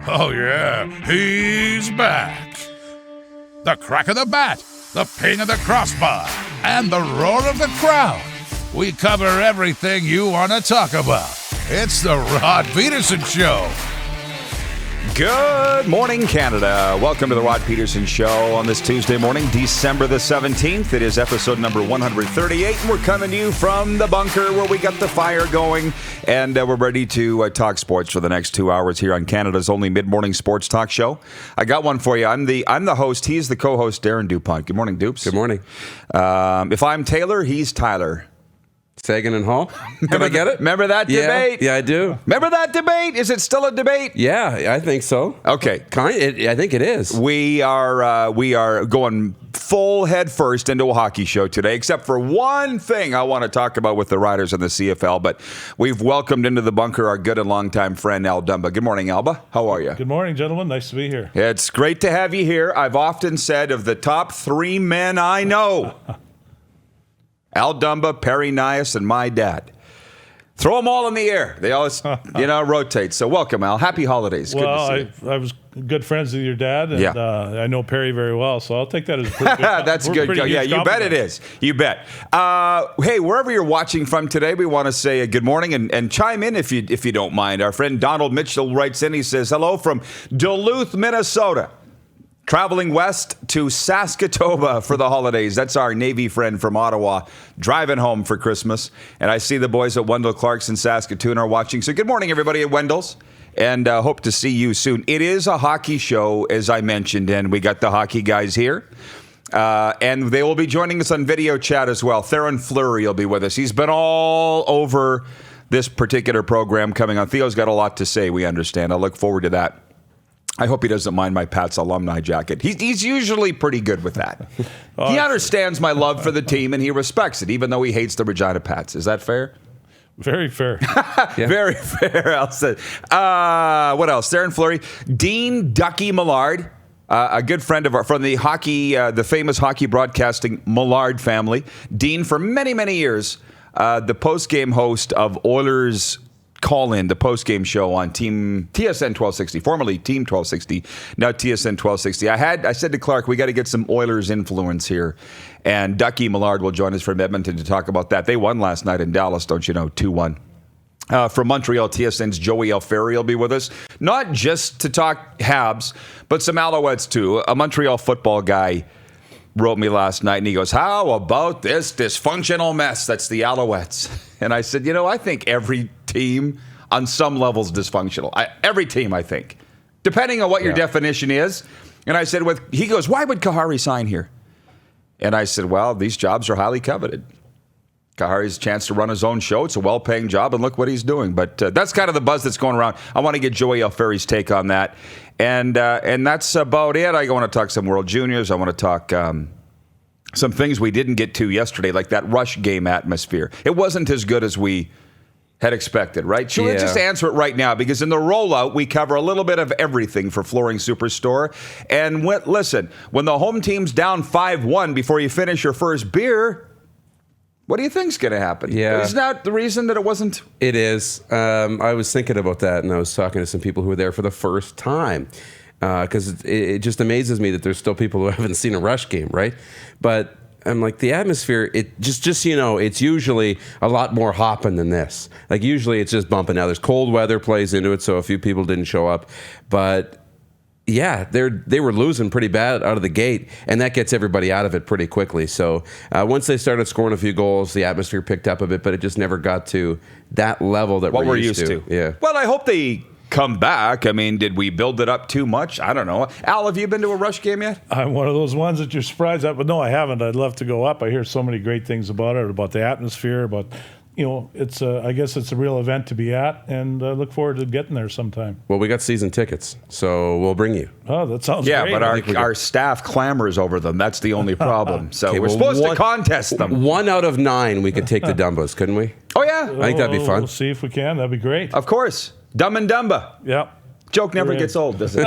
Oh yeah, he's back. The crack of the bat, the ping of the crossbar, and the roar of the crowd. We cover everything you want to talk about. It's the Rod Pedersen Show. Good morning, Canada. Welcome to the Rod Pedersen Show on this Tuesday morning, December the 17th. It is episode number 138, and we're coming to you from the bunker where we got the fire going, and we're ready to talk sports for the next 2 hours here on Canada's only mid-morning sports talk show. I got one for you. I'm the host. He's the co-host, Darren DuPont. Good morning, Dupes. Good morning. If I'm Taylor, he's Tyler. Sagan and Hall. Did I get it? Remember that debate? Yeah, I do. Remember that debate? Is it still a debate? Yeah, I think so. Okay. I think it is. We are going full head first into a hockey show today, except for one thing I want to talk about with the Riders in the CFL. But we've welcomed into the bunker our good and longtime friend, Al Dumba. Good morning, Alba. How are you? Good morning, gentlemen. Nice to be here. It's great to have you here. I've often said of the top three men I know, Al Dumba, Perry Nias, and my dad. Throw them all in the air. They always, rotate. So welcome, Al. Happy holidays. Well, good to see you. I was good friends with your dad, and Yeah. I know Perry very well, so I'll take that as a pretty good That's good. Yeah, you bet it is. You bet. Hey, wherever you're watching from today, we want to say a good morning and chime in if you don't mind. Our friend Donald Mitchell writes in. He says, hello from Duluth, Minnesota. Traveling west to Saskatoon for the holidays. That's our Navy friend from Ottawa driving home for Christmas. And I see the boys at Wendell Clark's in Saskatoon are watching. So good morning, everybody at Wendell's. And hope to see you soon. It is a hockey show, as I mentioned, and we got the hockey guys here. And they will be joining us on video chat as well. Theron Fleury will be with us. He's been all over this particular program coming on. Theo's got a lot to say, we understand. I look forward to that. I hope he doesn't mind my Pats alumni jacket. He's usually pretty good with that. He understands my love for the team, and he respects it, even though he hates the Regina Pats. Is that fair? Very fair. Very fair, I'll say. What else? Theron Fleury. Dean Ducky Millard, a good friend of ours from the hockey, the famous hockey broadcasting Millard family. Dean, for many, many years, the post-game host of Oilers Call-In, the post-game show on Team TSN 1260, formerly Team 1260, now TSN 1260. I said to Clark, we got to get some Oilers influence here. And Ducky Millard will join us from Edmonton to talk about that. They won last night in Dallas, don't you know, 2-1. From Montreal, TSN's Joey Alfieri will be with us. Not just to talk Habs, but some Alouettes too. A Montreal football guy wrote me last night, and he goes, how about this dysfunctional mess that's the Alouettes? And I said, I think every team on some levels dysfunctional. Every team, I think, depending on what your definition is. And I said, he goes, why would Kahari sign here? And I said, well, these jobs are highly coveted. Kahari's chance to run his own show. It's a well-paying job, and look what he's doing. But that's kind of the buzz that's going around. I want to get Joey Alfieri's take on that. And that's about it. I want to talk some World Juniors. I want to talk some things we didn't get to yesterday, like that Rush game atmosphere. It wasn't as good as we had expected, right? Should we just answer it right now? Because in the rollout, we cover a little bit of everything for Flooring Superstore. And listen, when the home team's down 5-1 before you finish your first beer, what do you think's going to happen? Yeah. Isn't that the reason that it wasn't? It is. I was thinking about that, and I was talking to some people who were there for the first time. Because it just amazes me that there's still people who haven't seen a Rush game, right? But I'm like, the atmosphere, it just so you know, it's usually a lot more hopping than this. Like, usually it's just bumping. Now, there's cold weather plays into it, so a few people didn't show up. But yeah, they were losing pretty bad out of the gate, and that gets everybody out of it pretty quickly. So once they started scoring a few goals, the atmosphere picked up a bit, but it just never got to that level that we're used to. Yeah. Well, I hope they come back. I mean, did we build it up too much? I don't know. Al, have you been to a Rush game yet? I'm one of those ones that you're surprised at, but no, I haven't. I'd love to go up. I hear so many great things about it, about the atmosphere, about it's I guess it's a real event to be at, and I look forward to getting there sometime. Well, we got season tickets, so we'll bring you. Oh, that sounds great. Yeah, but our staff clamors over them. That's the only problem. So we're supposed to contest them. 1 out of 9, we could take the Dumbos, couldn't we? Oh, yeah. I think that'd be fun. We'll see if we can. That'd be great. Of course. Dumb and Dumba. Yep. Joke never gets old, does it?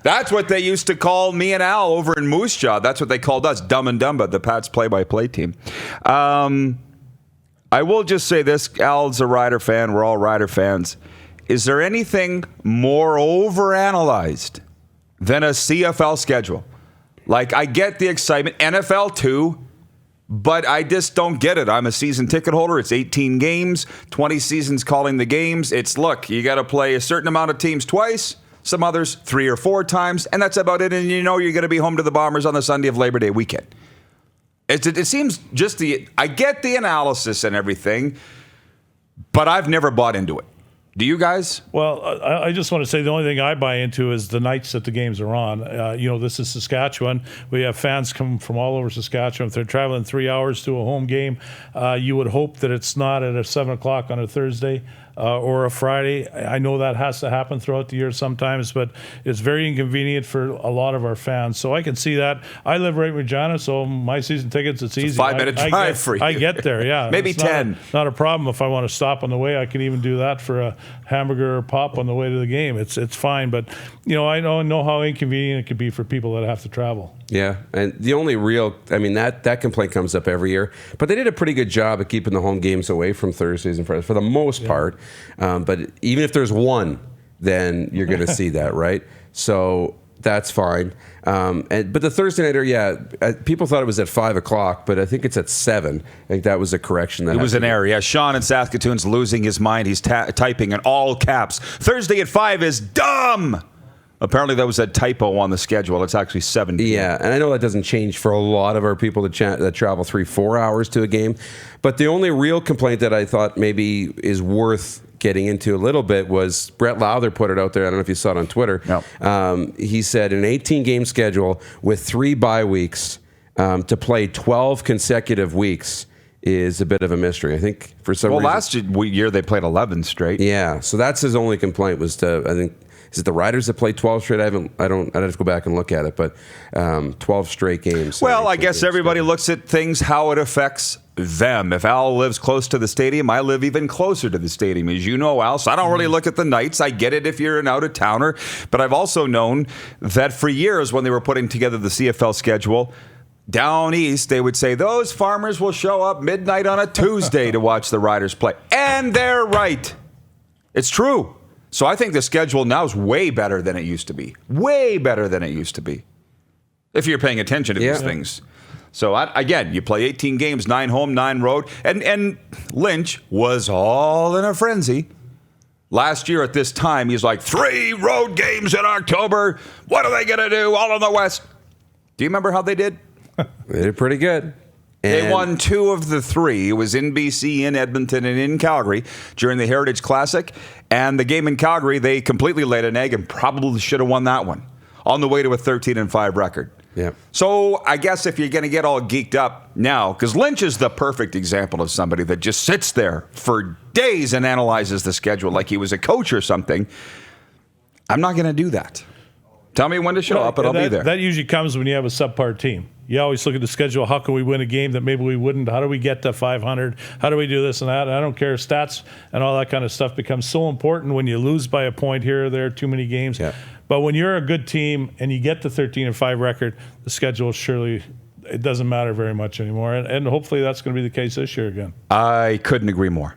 That's what they used to call me and Al over in Moose Jaw. That's what they called us, Dumb and Dumba, the Pats play-by-play team. I will just say this. Al's a Rider fan. We're all Rider fans. is there anything more overanalyzed than a CFL schedule? Like, I get the excitement, NFL too, but I just don't get it. I'm a season ticket holder. It's 18 games, 20 seasons calling the games. It's, look, you got to play a certain amount of teams twice, some others 3 or 4 times, and that's about it. And you know you're going to be home to the Bombers on the Sunday of Labor Day weekend. It seems just I get the analysis and everything, but I've never bought into it. Do you guys? Well, I just want to say the only thing I buy into is the nights that the games are on. This is Saskatchewan. We have fans come from all over Saskatchewan. If they're traveling 3 hours to a home game, you would hope that it's not at 7 o'clock on a Thursday or a Friday. I know that has to happen throughout the year sometimes, but it's very inconvenient for a lot of our fans. So I can see that. I live right in Regina, so my season tickets, it's easy. 5-minute drive for you. I get there, yeah. Maybe it's 10. Not a problem if I want to stop on the way. I can even do that for a hamburger or pop on the way to the game. It's fine, but I know how inconvenient it could be for people that have to travel. Yeah, and the only real, that complaint comes up every year, but they did a pretty good job of keeping the home games away from Thursdays and Fridays for the most part. But even if there's one, then you're going to see that, right? So that's fine. But the Thursday nighter, people thought it was at 5 o'clock, but I think it's at 7. I think that was a correction. It was an error. Yeah, Sean in Saskatoon's losing his mind. He's typing in all caps. Thursday at 5 is dumb. Apparently, that was a typo on the schedule. It's actually 7 p.m. Yeah, and I know that doesn't change for a lot of our people that travel 3-4 hours to a game. But the only real complaint that I thought maybe is worth getting into a little bit was Brett Lowther put it out there. I don't know if you saw it on Twitter. No. He said an 18-game schedule with 3 bye weeks to play 12 consecutive weeks is a bit of a mystery. I think for some reason. Well, last year they played 11 straight. Yeah, so that's his only complaint was is it the Riders that played 12 straight? I'd have to go back and look at it, but 12 straight games. Well, I guess everybody looks at things, how it affects them. If Al lives close to the stadium, I live even closer to the stadium, as you know, Al. So I don't really look at the nights. I get it if you're an out-of-towner. But I've also known that for years when they were putting together the CFL schedule, down east, they would say, those farmers will show up midnight on a Tuesday to watch the Riders play. And they're right. It's true. So I think the schedule now is way better than it used to be. Way better than it used to be. If you're paying attention to these things. So again, you play 18 games, 9 home, 9 road. And Lynch was all in a frenzy. Last year at this time, he's like, 3 road games in October. What are they going to do? All in the West. Do you remember how they did? They did pretty good. They won 2 of the 3. It was in BC, in Edmonton, and in Calgary during the Heritage Classic. And the game in Calgary, they completely laid an egg and probably should have won that one on the way to a 13-5 record. Yeah. So I guess if you're going to get all geeked up now, because Lynch is the perfect example of somebody that just sits there for days and analyzes the schedule like he was a coach or something. I'm not going to do that. Tell me when to show up and I'll be there. That usually comes when you have a subpar team. You always look at the schedule. How can we win a game that maybe we wouldn't? How do we get to 500? How do we do this and that? And I don't care. Stats and all that kind of stuff becomes so important when you lose by a point here or there, too many games. Yeah. But when you're a good team and you get the 13-5 record, the schedule surely, it doesn't matter very much anymore. And hopefully that's going to be the case this year again. I couldn't agree more.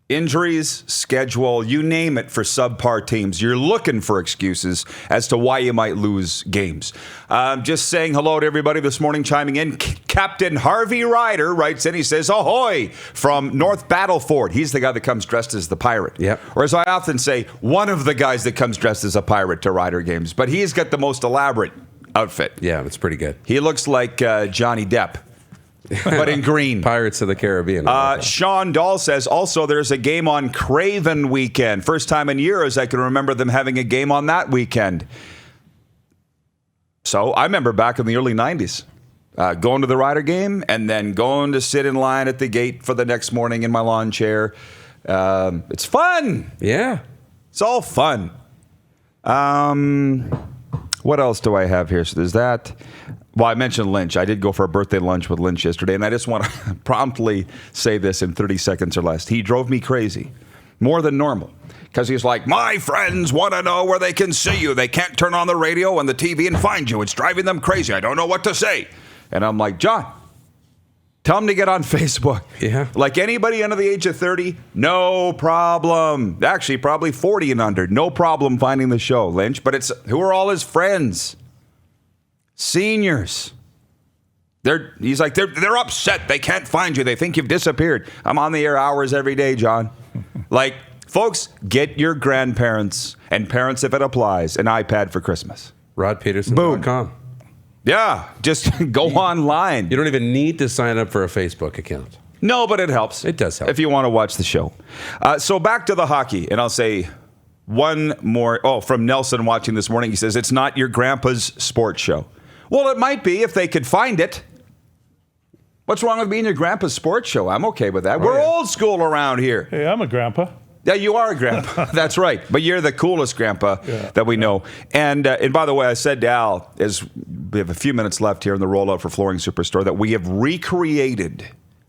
Injuries, schedule, you name it for subpar teams. You're looking for excuses as to why you might lose games. Just saying hello to everybody this morning chiming in. Captain Harvey Ryder writes in, he says, ahoy, from North Battleford. He's the guy that comes dressed as the pirate. Yep. Or as I often say, one of the guys that comes dressed as a pirate to Ryder games. But he's got the most elaborate outfit. Yeah, it's pretty good. He looks like Johnny Depp. But in green. Pirates of the Caribbean. Sean Dahl says, also, there's a game on Craven weekend. First time in years I can remember them having a game on that weekend. So I remember back in the early 90s, going to the Ryder game and then going to sit in line at the gate for the next morning in my lawn chair. It's fun. Yeah. It's all fun. What else do I have here? So there's that. Well, I mentioned Lynch. I did go for a birthday lunch with Lynch yesterday, and I just want to promptly say this in 30 seconds or less. He drove me crazy, more than normal, because he's like, my friends want to know where they can see you. They can't turn on the radio and the TV and find you. It's driving them crazy. I don't know what to say. And I'm like, John, Tell them to get on Facebook. Yeah. Like anybody under the age of 30, no problem. Actually, probably 40 and under. No problem finding the show, Lynch. But it's who are all his friends? Seniors. He's like, they're upset. They can't find you. They think you've disappeared. I'm on the air hours every day, John. Like, folks, get your grandparents and parents, if it applies, an iPad for Christmas. RodPedersen.com. Yeah, just go online. You don't even need to sign up for a Facebook account. No, but it helps. It does help. If you want to watch the show. So back to the hockey, and I'll say one more. Oh, from Nelson watching this morning, he says, it's not your grandpa's sports show. Well, it might be if they could find it. What's wrong with being your grandpa's sports show? I'm okay with that. We're old school around here. Hey, I'm a grandpa. Yeah, you are a grandpa. That's right. But you're the coolest grandpa that we know. And by the way, I said to Al, as we have a few minutes left here in the rollout for Flooring Superstore, that we have recreated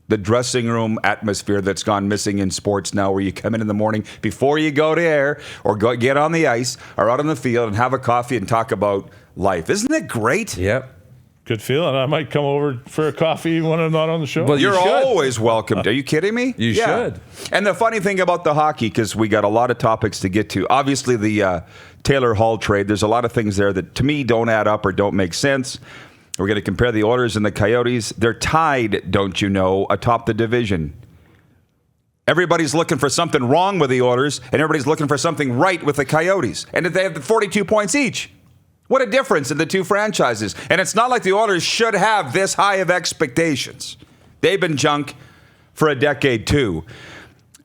the dressing room atmosphere that's gone missing in sports now, where you come in the morning before you go to air or get on the ice or out on the field and have a coffee and talk about life. Isn't it great? Yep. Good feeling. I might come over for a coffee when I'm not on the show. Well, You're always welcome. Are you kidding me? You should. And the funny thing about the hockey, because we got a lot of topics to get to. Obviously, the Taylor Hall trade, there's a lot of things there that, to me, don't add up or don't make sense. We're going to compare the Oilers and the Coyotes. They're tied, don't you know, atop the division. Everybody's looking for something wrong with the Oilers, and everybody's looking for something right with the Coyotes. And they have 42 points each. What a difference in the two franchises. And it's not like the Oilers should have this high of expectations. They've been junk for a decade, too.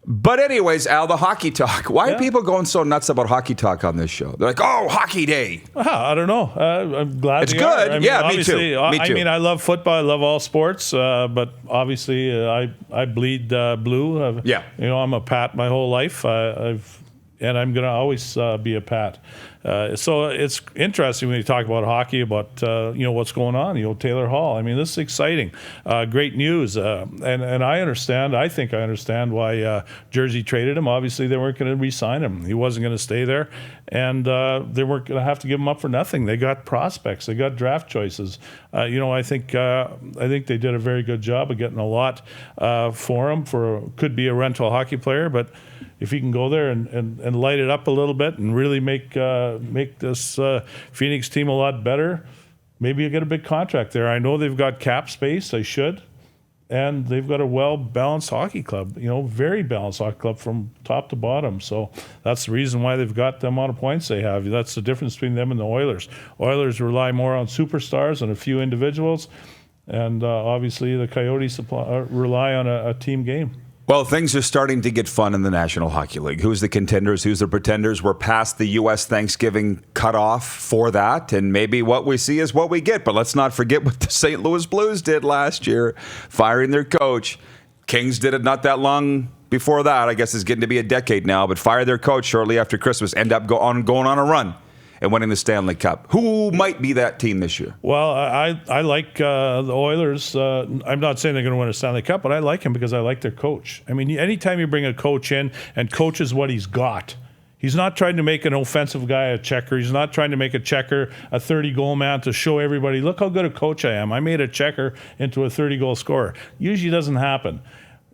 But anyways, Al, the hockey talk. Why are people going so nuts about hockey talk on this show? They're like, oh, hockey day. I don't know. I'm glad it's they good. Are. I mean, yeah, me too. Me too. I mean, I love football. I love all sports. But obviously, I bleed blue. Yeah. You know, I'm a Pat my whole life. And I'm going to always be a Pat. So it's interesting when you talk about hockey, about what's going on. Taylor Hall. I mean, this is exciting, great news, and I understand. I think I understand why Jersey traded him. Obviously, they weren't going to re-sign him. He wasn't going to stay there, and they weren't going to have to give him up for nothing. They got prospects. They got draft choices. I think they did a very good job of getting a lot for him. Could be a rental hockey player, but if he can go there and light it up a little bit and really make this Phoenix team a lot better, maybe you'll get a big contract there. I know they've got cap space. They should. And they've got a well-balanced hockey club, very balanced hockey club from top to bottom. So that's the reason why they've got the amount of points they have. That's the difference between them and the Oilers. Oilers rely more on superstars and a few individuals. And obviously the Coyotes rely on a team game. Well, things are starting to get fun in the National Hockey League. Who's the contenders? Who's the pretenders? We're past the U.S. Thanksgiving cutoff for that, and maybe what we see is what we get. But let's not forget what the St. Louis Blues did last year, firing their coach. Kings did it not that long before that. I guess it's getting to be a decade now, but fired their coach shortly after Christmas, end up going on a run and winning the Stanley Cup. Who might be that team this year? Well, I like the Oilers. I'm not saying they're going to win a Stanley Cup, but I like him because I like their coach. I mean, anytime you bring a coach in and coaches what he's got, he's not trying to make an offensive guy a checker. He's not trying to make a checker a 30-goal man to show everybody, look how good a coach I am. I made a checker into a 30-goal scorer. Usually doesn't happen.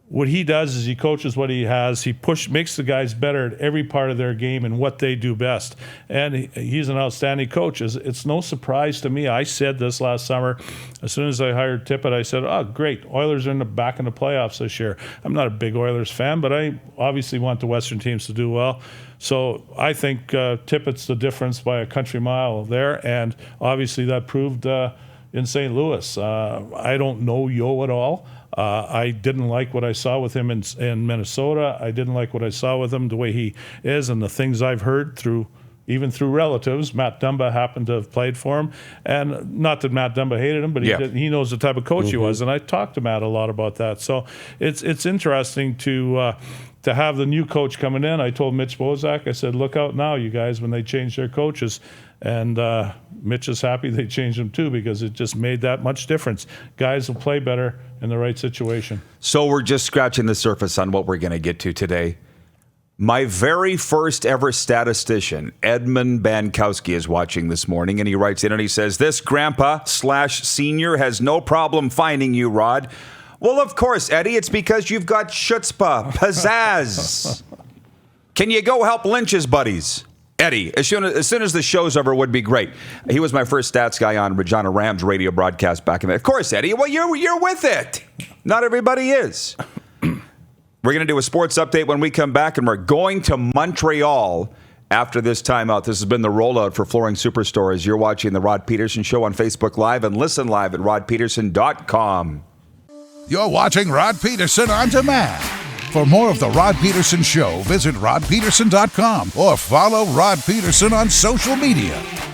What he does is he coaches what he has. He makes the guys better at every part of their game and what they do best. And he's an outstanding coach. It's no surprise to me. I said this last summer. As soon as I hired Tippett, I said, oh, great. Oilers are back in the playoffs this year. I'm not a big Oilers fan, but I obviously want the Western teams to do well. So I think Tippett's the difference by a country mile there. And obviously that proved in St. Louis. I don't know Yo at all. I didn't like what I saw with him in Minnesota. I didn't like what I saw with him, the way he is, and the things I've heard even through relatives. Matt Dumba happened to have played for him, and not that Matt Dumba hated him, but he knows the type of coach he was, and I talked to Matt a lot about that. So it's interesting to have the new coach coming in. I told Mitch Bozak, I said, look out now, you guys, when they change their coaches. And Mitch is happy they changed him too, because it just made that much difference. Guys will play better in the right situation. So we're just scratching the surface on what we're going to get to today. My very first ever statistician, Edmund Bankowski, is watching this morning, and he writes in and he says, this grandpa/senior has no problem finding you, Rod. Well, of course, Eddie. It's because you've got chutzpah, pizzazz. Can you go help Lynch his buddies? Eddie, as soon as the show's over, would be great. He was my first stats guy on Regina Rams radio broadcast back in the. Of course, Eddie. Well, you're with it. Not everybody is. We're going to do a sports update when we come back, and we're going to Montreal after this timeout. This has been the Rollout for Flooring Superstores. You're watching the Rod Pedersen Show on Facebook Live and listen live at rodpedersen.com. You're watching Rod Pedersen on demand. For more of the Rod Pedersen Show, visit rodpedersen.com or follow Rod Pedersen on social media.